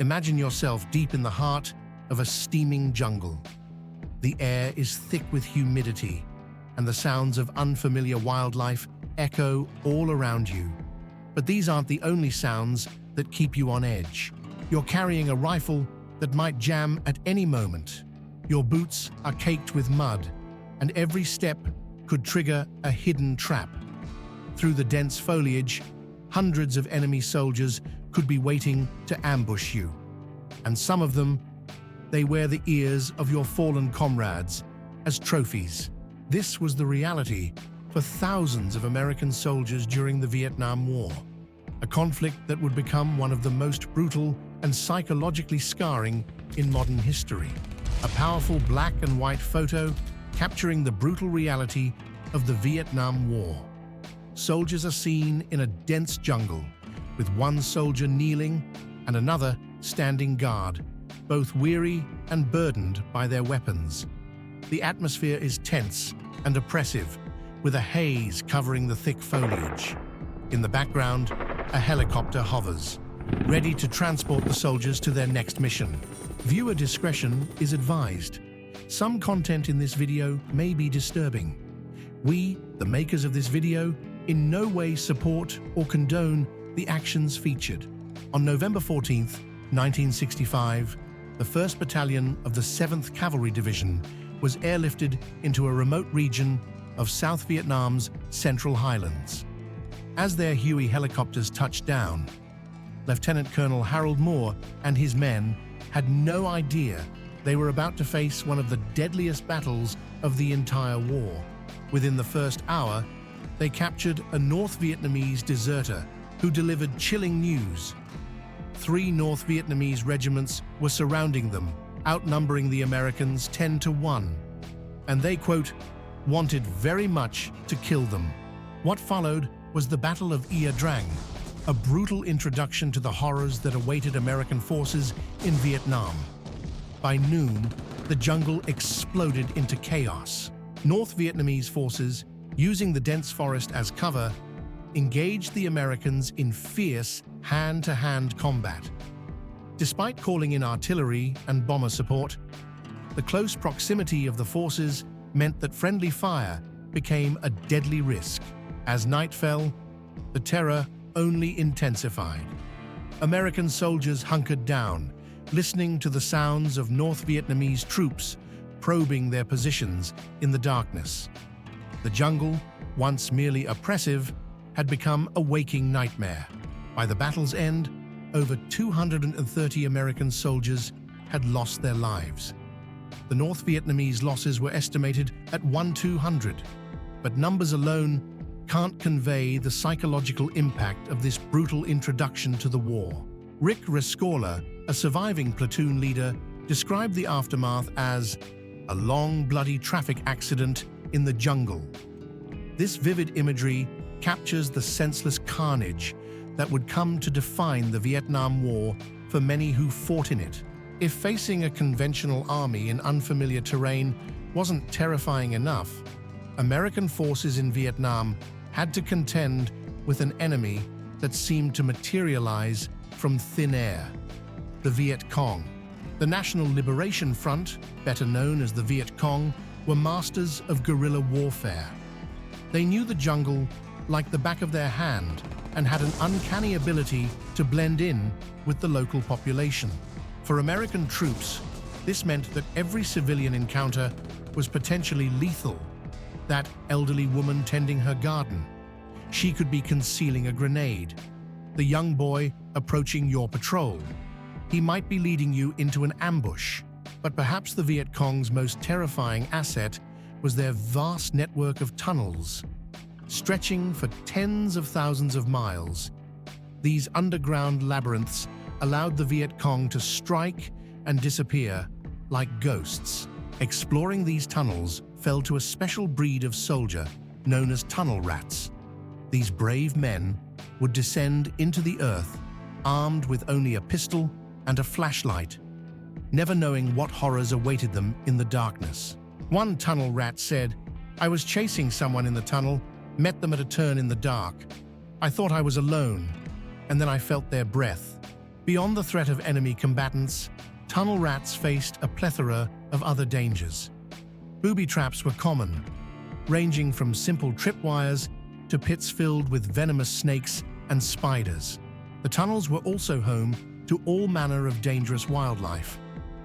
Imagine yourself deep in the heart of a steaming jungle. The air is thick with humidity, and the sounds of unfamiliar wildlife echo all around you. But these aren't the only sounds that keep you on edge. You're carrying a rifle that might jam at any moment. Your boots are caked with mud, and every step could trigger a hidden trap. Through the dense foliage, hundreds of enemy soldiers could be waiting to ambush you. And some of them, they wear the ears of your fallen comrades as trophies. This was the reality for thousands of American soldiers during the Vietnam War, a conflict that would become one of the most brutal and psychologically scarring in modern history. A powerful black and white photo capturing the brutal reality of the Vietnam War. Soldiers are seen in a dense jungle, with one soldier kneeling and another standing guard, both weary and burdened by their weapons. The atmosphere is tense and oppressive, with a haze covering the thick foliage. In the background, a helicopter hovers, ready to transport the soldiers to their next mission. Viewer discretion is advised. Some content in this video may be disturbing. We, the makers of this video, in no way support or condone the actions featured. On November 14th, 1965, the 1st Battalion of the 7th Cavalry Division was airlifted into a remote region of South Vietnam's Central Highlands. As their Huey helicopters touched down, Lieutenant Colonel Harold Moore and his men had no idea they were about to face one of the deadliest battles of the entire war. Within the first hour, they captured a North Vietnamese deserter who delivered chilling news. 3 North Vietnamese regiments were surrounding them, outnumbering the Americans 10-1, and they, quote, wanted very much to kill them. What followed was the Battle of Ia Drang, a brutal introduction to the horrors that awaited American forces in Vietnam. By noon, the jungle exploded into chaos. North Vietnamese forces, using the dense forest as cover, engaged the Americans in fierce hand-to-hand combat. Despite calling in artillery and bomber support, the close proximity of the forces meant that friendly fire became a deadly risk. As night fell, the terror only intensified. American soldiers hunkered down, listening to the sounds of North Vietnamese troops probing their positions in the darkness. The jungle, once merely oppressive, had become a waking nightmare. By the battle's end, over 230 American soldiers had lost their lives. The North Vietnamese losses were estimated at 1-200, but numbers alone can't convey the psychological impact of this brutal introduction to the war. Rick Rescorla, a surviving platoon leader, described the aftermath as a long, bloody traffic accident in the jungle. This vivid imagery captures the senseless carnage that would come to define the Vietnam War for many who fought in it. If facing a conventional army in unfamiliar terrain wasn't terrifying enough, American forces in Vietnam had to contend with an enemy that seemed to materialize from thin air: the Viet Cong. The National Liberation Front, better known as the Viet Cong, were masters of guerrilla warfare. They knew the jungle like the back of their hand and had an uncanny ability to blend in with the local population. For American troops, this meant that every civilian encounter was potentially lethal. That elderly woman tending her garden, she could be concealing a grenade. The young boy approaching your patrol, he might be leading you into an ambush. But perhaps the Viet Cong's most terrifying asset was their vast network of tunnels. Stretching for tens of thousands of miles, these underground labyrinths allowed the Viet Cong to strike and disappear like ghosts. Exploring these tunnels fell to a special breed of soldier known as tunnel rats. These brave men would descend into the earth armed with only a pistol and a flashlight, never knowing what horrors awaited them in the darkness. One tunnel rat said, "I was chasing someone in the tunnel, met them at a turn in the dark. I thought I was alone, and then I felt their breath. Beyond the threat of enemy combatants, tunnel rats faced a plethora of other dangers. Booby traps were common, ranging from simple tripwires to pits filled with venomous snakes and spiders. The tunnels were also home to all manner of dangerous wildlife.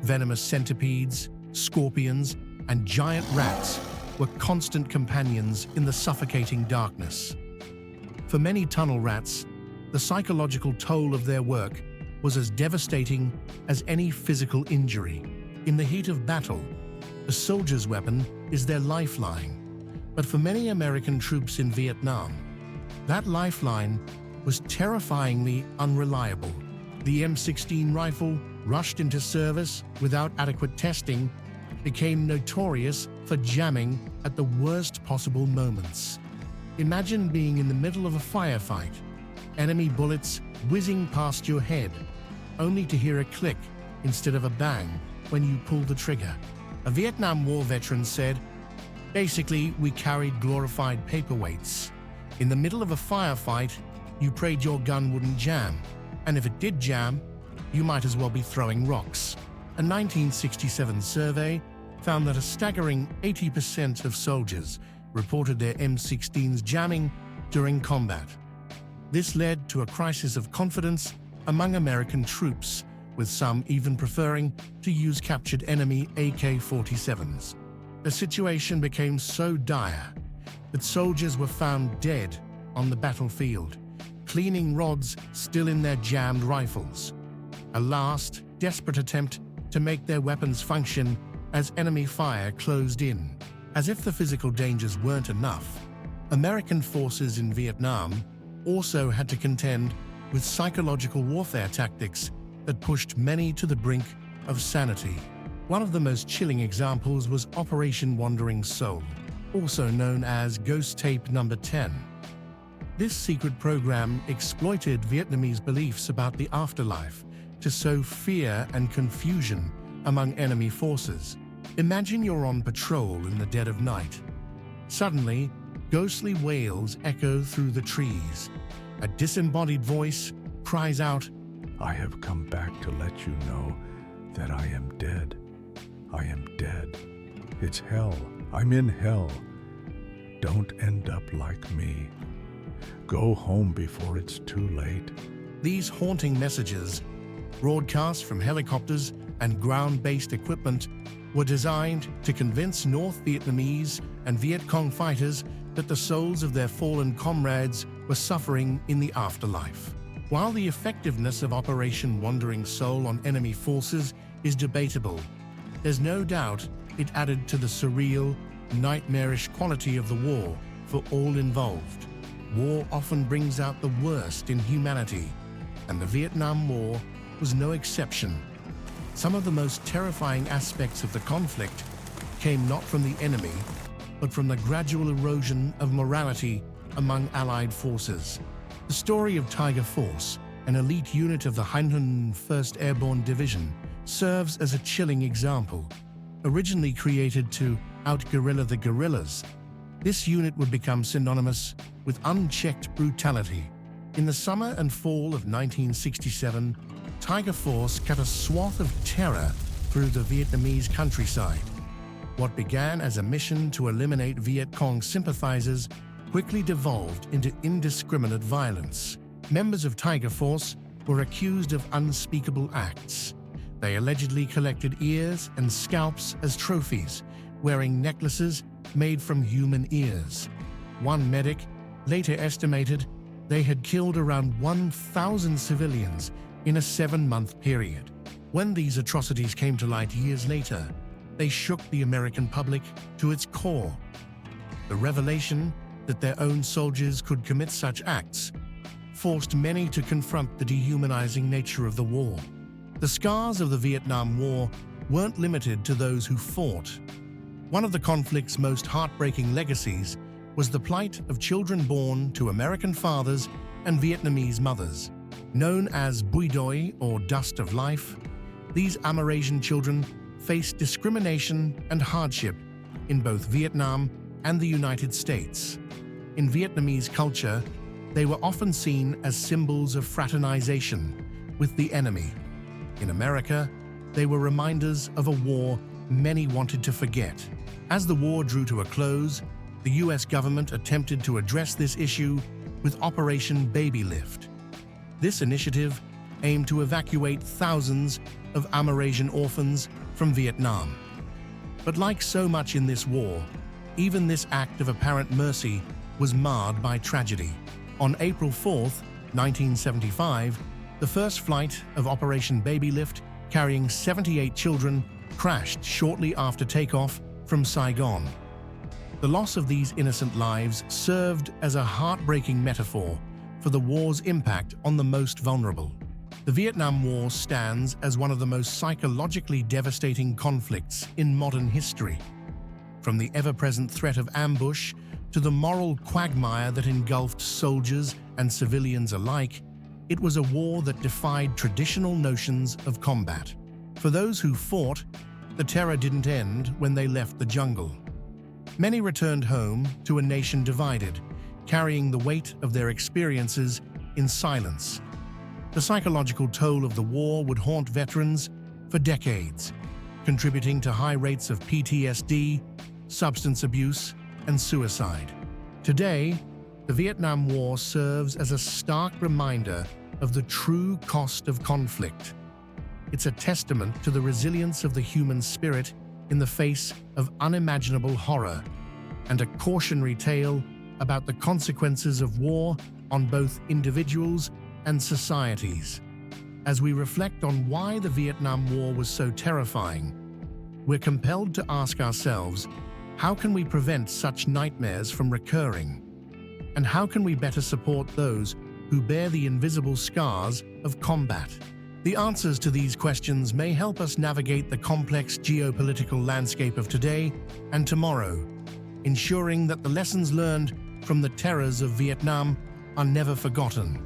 Venomous centipedes, scorpions, and giant rats were constant companions in the suffocating darkness. For many tunnel rats, the psychological toll of their work was as devastating as any physical injury. In the heat of battle, a soldier's weapon is their lifeline. But for many American troops in Vietnam, that lifeline was terrifyingly unreliable. The M16 rifle, rushed into service without adequate testing, became notorious for jamming at the worst possible moments. Imagine being in the middle of a firefight, enemy bullets whizzing past your head, only to hear a click instead of a bang when you pull the trigger. A Vietnam War veteran said, "Basically, we carried glorified paperweights. In the middle of a firefight, you prayed your gun wouldn't jam, and if it did jam, you might as well be throwing rocks." A 1967 survey found that a staggering 80% of soldiers reported their M16s jamming during combat. This led to a crisis of confidence among American troops, with some even preferring to use captured enemy AK-47s. The situation became so dire that soldiers were found dead on the battlefield, cleaning rods still in their jammed rifles. A last, desperate attempt to make their weapons function as enemy fire closed in. As if the physical dangers weren't enough, American forces in Vietnam also had to contend with psychological warfare tactics that pushed many to the brink of sanity. One of the most chilling examples was Operation Wandering Soul, also known as Ghost Tape Number 10. This secret program exploited Vietnamese beliefs about the afterlife to sow fear and confusion among enemy forces. Imagine you're on patrol in the dead of night. Suddenly, ghostly wails echo through the trees. A disembodied voice cries out, "I have come back to let you know that I am dead. I am dead. It's hell. I'm in hell. Don't end up like me. Go home before it's too late." These haunting messages, broadcast from helicopters and ground-based equipment, were designed to convince North Vietnamese and Viet Cong fighters that the souls of their fallen comrades were suffering in the afterlife. While the effectiveness of Operation Wandering Soul on enemy forces is debatable, there's no doubt it added to the surreal, nightmarish quality of the war for all involved. War often brings out the worst in humanity, and the Vietnam War was no exception. Some of the most terrifying aspects of the conflict came not from the enemy, but from the gradual erosion of morality among Allied forces. The story of Tiger Force, an elite unit of the 101st Airborne Division, serves as a chilling example. Originally created to out-guerrilla the guerrillas, this unit would become synonymous with unchecked brutality. In the summer and fall of 1967, Tiger Force cut a swath of terror through the Vietnamese countryside. What began as a mission to eliminate Viet Cong sympathizers quickly devolved into indiscriminate violence. Members of Tiger Force were accused of unspeakable acts. They allegedly collected ears and scalps as trophies, wearing necklaces made from human ears. One medic later estimated they had killed around 1,000 civilians in a 7-month period. When these atrocities came to light years later, they shook the American public to its core. The revelation that their own soldiers could commit such acts forced many to confront the dehumanizing nature of the war. The scars of the Vietnam War weren't limited to those who fought. One of the conflict's most heartbreaking legacies was the plight of children born to American fathers and Vietnamese mothers. Known as Bui Doi, or dust of life, these Amerasian children faced discrimination and hardship in both Vietnam and the United States. In Vietnamese culture, they were often seen as symbols of fraternization, with the enemy. In America, they were reminders of a war many wanted to forget. As the war drew to a close, the US government attempted to address this issue with Operation Baby Lift. This initiative aimed to evacuate thousands of Amerasian orphans from Vietnam. But like so much in this war, even this act of apparent mercy was marred by tragedy. On April 4, 1975, the first flight of Operation Baby Lift, carrying 78 children, crashed shortly after takeoff from Saigon. The loss of these innocent lives served as a heartbreaking metaphor for the war's impact on the most vulnerable. The Vietnam War stands as one of the most psychologically devastating conflicts in modern history. From the ever-present threat of ambush to the moral quagmire that engulfed soldiers and civilians alike, it was a war that defied traditional notions of combat. For those who fought, the terror didn't end when they left the jungle. Many returned home to a nation divided, carrying the weight of their experiences in silence. The psychological toll of the war would haunt veterans for decades, contributing to high rates of PTSD, substance abuse, and suicide. Today, the Vietnam War serves as a stark reminder of the true cost of conflict. It's a testament to the resilience of the human spirit in the face of unimaginable horror, and a cautionary tale about the consequences of war on both individuals and societies. As we reflect on why the Vietnam War was so terrifying, we're compelled to ask ourselves, how can we prevent such nightmares from recurring? And how can we better support those who bear the invisible scars of combat? The answers to these questions may help us navigate the complex geopolitical landscape of today and tomorrow, ensuring that the lessons learned from the terrors of Vietnam are never forgotten.